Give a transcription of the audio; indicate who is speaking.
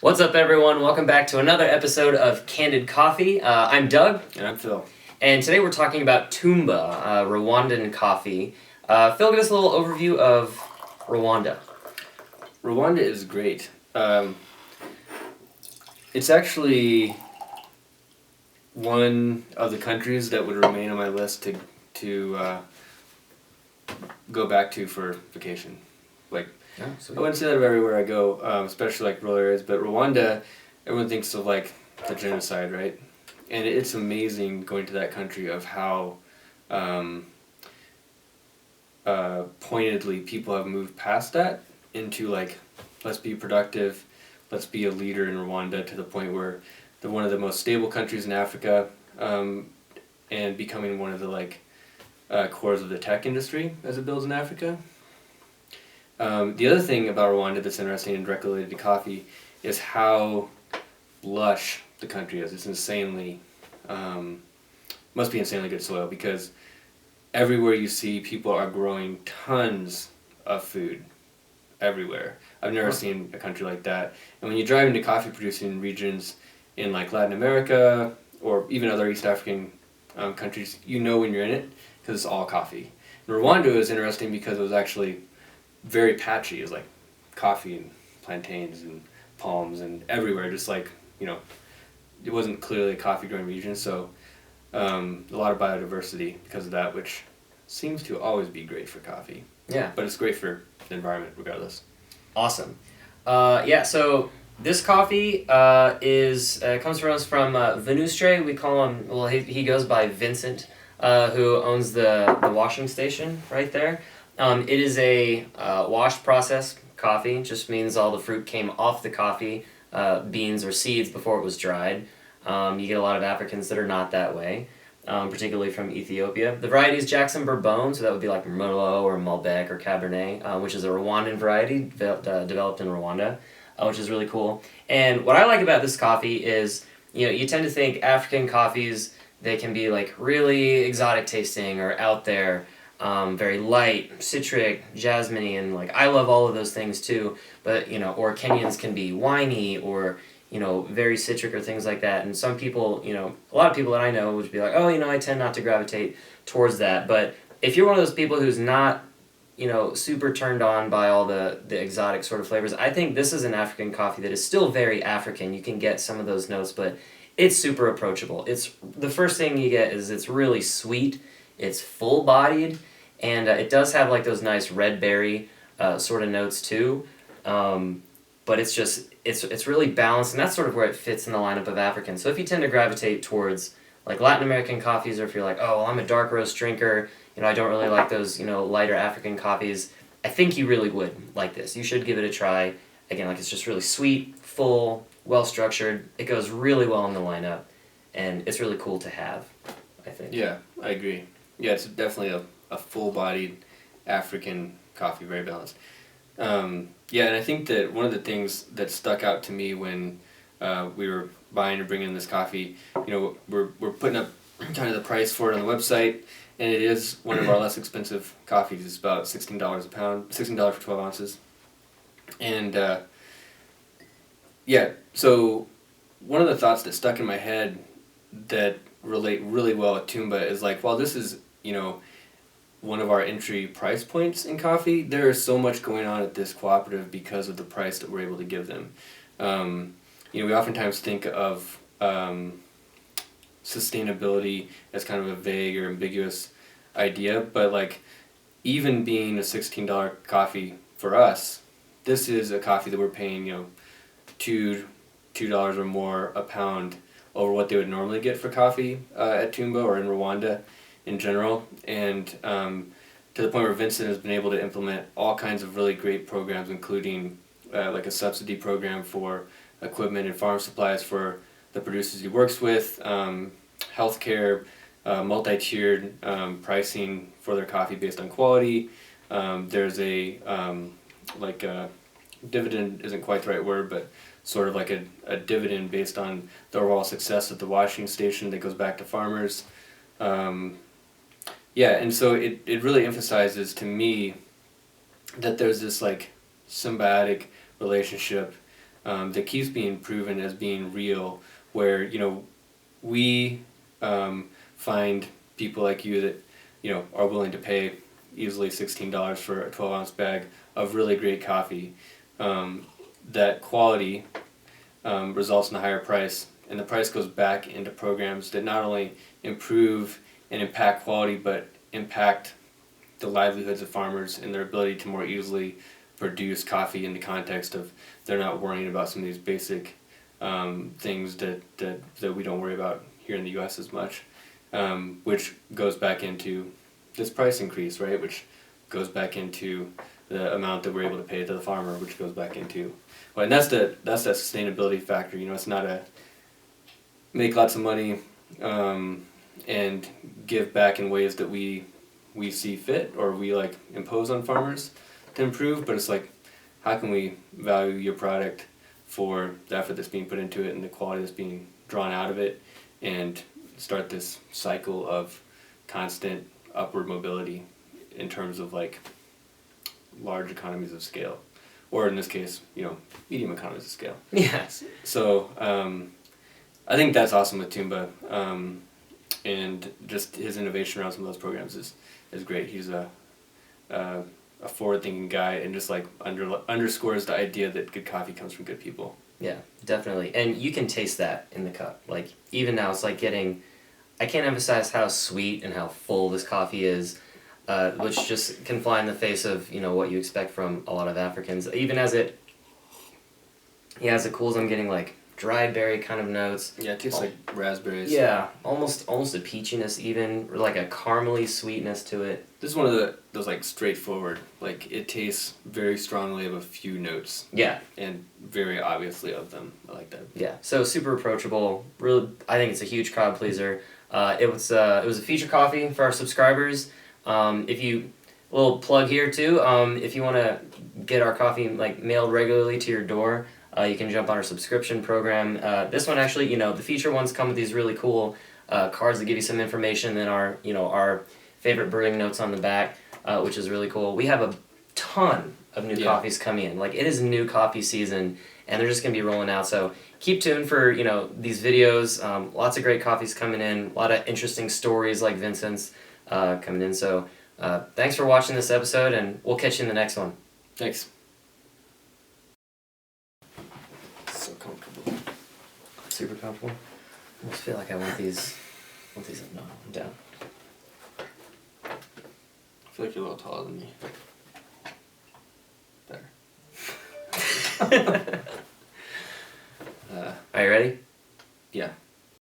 Speaker 1: What's up, everyone? Welcome back to another episode of Candid Coffee. I'm Doug.
Speaker 2: And I'm Phil.
Speaker 1: And today we're talking about Tumba, Rwandan coffee. Phil, give us a little overview of Rwanda.
Speaker 2: Rwanda is great. It's actually one of the countries that would remain on my list to go back to for vacation.
Speaker 1: Oh,
Speaker 2: I wouldn't say that of everywhere I go, especially like rural areas, but Rwanda, everyone thinks of like the genocide, right? And it's amazing going to that country of how pointedly people have moved past that into like, let's be productive, let's be a leader in Rwanda, to the point where they're one of the most stable countries in Africa, and becoming one of the cores of the tech industry as it builds in Africa. The other thing about Rwanda that's interesting and directly related to coffee is how lush the country is. It's insanely, must be insanely good soil, because everywhere you see, people are growing tons of food everywhere. I've never seen a country like that. And when you drive into coffee producing regions in like Latin America or even other East African countries, you know when you're in it because it's all coffee. And Rwanda is interesting because it was actually very patchy. It was like coffee and plantains and palms and everywhere, just like, it wasn't clearly a coffee growing region, so a lot of biodiversity because of that, which seems to always be great for coffee.
Speaker 1: Yeah.
Speaker 2: But it's great for the environment regardless.
Speaker 1: Awesome. So this coffee comes from us from Venustre. We call him, well, he goes by Vincent, who owns the washing station right there. It is a washed process coffee. It just means all the fruit came off the coffee beans or seeds before it was dried. You get a lot of Africans that are not that way, particularly from Ethiopia. The variety is Jackson Bourbon, so that would be like Merlot or Malbec or Cabernet, which is a Rwandan variety developed in Rwanda, which is really cool. And what I like about this coffee is, you tend to think African coffees, they can be like really exotic tasting or out there. Very light, citric, jasmine-y, and like I love all of those things too. But or Kenyans can be winey or very citric or things like that. And some people, a lot of people that I know would be like, oh, I tend not to gravitate towards that. But if you're one of those people who's not, super turned on by all the exotic sort of flavors, I think this is an African coffee that is still very African. You can get some of those notes, but it's super approachable. It's the first thing you get is it's really sweet. It's full-bodied. And it does have like those nice red berry sort of notes too, but it's really balanced, and that's sort of where it fits in the lineup of Africans. So if you tend to gravitate towards like Latin American coffees, or if you're like, oh, well, I'm a dark roast drinker, I don't really like those lighter African coffees, I think you really would like this. You should give it a try. Again, like it's just really sweet, full, well structured. It goes really well in the lineup, and it's really cool to have, I think.
Speaker 2: Yeah, I agree. Yeah, it's definitely a full-bodied African coffee, very balanced. And I think that one of the things that stuck out to me when we were buying or bringing in this coffee, we're putting up kind of the price for it on the website, and it is one of our less expensive coffees. It's about $16 a pound, $16 for 12 ounces. And so one of the thoughts that stuck in my head that relate really well with Tumba is like, while this is, one of our entry price points in coffee, there is so much going on at this cooperative because of the price that we're able to give them. We oftentimes think of sustainability as kind of a vague or ambiguous idea, but like even being a $16 coffee for us, this is a coffee that we're paying $2 or more a pound over what they would normally get for coffee at Tumba or in Rwanda in general, and to the point where Vincent has been able to implement all kinds of really great programs, including like a subsidy program for equipment and farm supplies for the producers he works with, healthcare, multi-tiered pricing for their coffee based on quality. There's a dividend isn't quite the right word, but sort of like a dividend based on the overall success of the washing station that goes back to farmers. And so it really emphasizes to me that there's this like symbiotic relationship that keeps being proven as being real, where, you know, we find people like you that, you know, are willing to pay easily $16 for a 12-ounce bag of really great coffee. That quality results in a higher price, and the price goes back into programs that not only improve and impact quality, but impact the livelihoods of farmers and their ability to more easily produce coffee in the context of they're not worrying about some of these basic things that we don't worry about here in the U.S. as much, which goes back into this price increase, right? Which goes back into the amount that we're able to pay to the farmer, which goes back into, well, and that's that sustainability factor. You know, it's not a make lots of money and give back in ways that we see fit or we like impose on farmers to improve, but it's like, how can we value your product for the effort that's being put into it and the quality that's being drawn out of it, and start this cycle of constant upward mobility in terms of like large economies of scale, or in this case, you know, medium economies of scale.
Speaker 1: Yes.
Speaker 2: So I think that's awesome with Tumba, and just his innovation around some of those programs is great. He's a forward-thinking guy, and just like underscores the idea that good coffee comes from good people.
Speaker 1: Yeah, definitely. And you can taste that in the cup. Like, even now, it's like getting... I can't emphasize how sweet and how full this coffee is, which just can fly in the face of, you know, what you expect from a lot of Africans. Even as it cools, I'm getting, like, dried berry kind of notes.
Speaker 2: Yeah, it tastes like raspberries.
Speaker 1: Yeah, almost a peachiness even, or like a caramely sweetness to it.
Speaker 2: This is one of those like straightforward, like it tastes very strongly of a few notes.
Speaker 1: Yeah.
Speaker 2: And very obviously of them. I like that.
Speaker 1: Yeah, so super approachable. Really, I think it's a huge crowd pleaser. It was a feature coffee for our subscribers. A little plug here too. If you want to get our coffee like mailed regularly to your door, you can jump on our subscription program. This one actually, you know, the feature ones come with these really cool cards that give you some information and our favorite brewing notes on the back, which is really cool. We have a ton of new coffees coming in. Like, it is new coffee season, and they're just gonna be rolling out. So keep tuned for, you know, these videos. Lots of great coffees coming in. A lot of interesting stories like Vincent's coming in. So thanks for watching this episode, and we'll catch you in the next one.
Speaker 2: Thanks. So comfortable.
Speaker 1: Super comfortable. I almost feel like I want these. No, I'm down.
Speaker 2: I feel like you're a little taller than me. Better.
Speaker 1: Are you ready?
Speaker 2: Yeah.